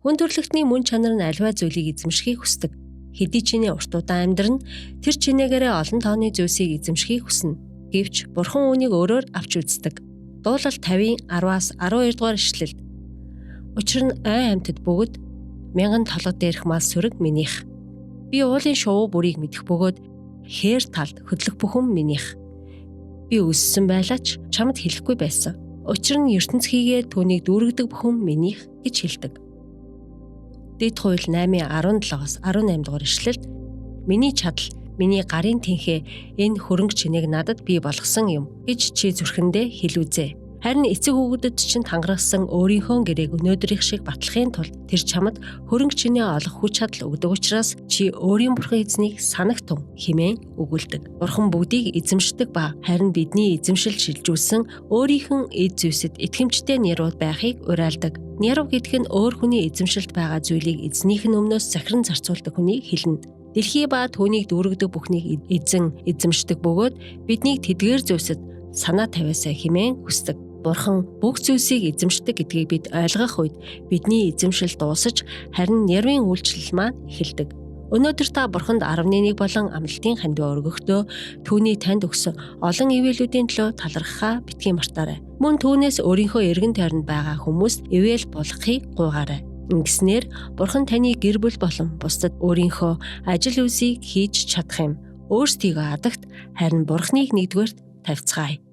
Хүн төрөлхтний мөн чанар нь аливаа зүйлийг эзэмшихийг хүсдэг. Хэдий чиний урт удаан амьдрал нь тэр чинээгээрээ олон тооны зүйлсийг эзэмшихийг хүснэ. Гэвч Бурхан үүнийг өөрөөр авч үздэг. Дуулал 50-ийн 10-аас 12 дугаар ишлэл. Учир нь ой амьтад бүгд мянган толгод дээрх мал сүрэг минийх. Би уулын шувуу бүрийг мэдэх бөгөөд хээр талд хөдлөх бүхэн минийх. Би өссөн байлаач чамд хэлэхгүй байсан. Учир нь ертөнц хийгээд түүнийг дүүргдэг бүхэн минийх гэж хэлдэг. Дэд хууль 8:17-аас 18 дугаар ишлэлд миний чадал, миний гарын тэнхээ энэ хөрөнгө чинийг надад бий болгосон юм гэж чи зүрхэндээ хэлүүзээ. Харин эцэг хүүгүүдэд чинь тангарагсан өөрийнхөө гэрээг өнөөдрийнх шиг батлахын тулд тэр чамд хөрөнгө чинээ олох хүч чадал өгдөг учраас чи өөрийн бурхан эзнийг санагтун хэмээн өгүүлдэг. Бурхан бүгдийг эзэмшдэг ба харин бидний эзэмшил шилжүүлсэн өөрийнх нь эд зүйлсэд итгэмжтэй нярууд байхыг уриалдаг. Няруу гэдэг нь өөр хүний эзэмшилд байгаа зүйлийг эзнийх нь өмнөөс захиран зарцуулдаг хүнийг хэлнэ. Дэлхий ба түүнийг дүүргдэг бүхнийг эзэмшдэг бөгөөд биднийг тэдгээр зүйлсэд санаа тавиасаа хэмээн хүсдэг. Бурхан бүх зүйлсийг эзэмшдэг гэдгийг бид ойлгох үед бидний эзэмшил дуусаж харин нэрвийн үйлчлэл маань эхэлдэг. Өнөөдөр та Бурханд 11 болон амлалтын хандив өргөхдөө түүний танд өгсөн олон ивэлүүдийн төлөө талархахаа битгий мартаарай. Мөн түүнээс өөрийнхөө эргэн тойронд байгаа хүмүүст ивэл болгохыг гуйгаарай. Ингэснээр Бурхан таны гэр бүл болон бусдад өөрийнхөө ажил үйлсийг хийж чадах юм. Өөрсдийгөө адагт харин Бурханыг нэгдүгээрт тавьцгаая.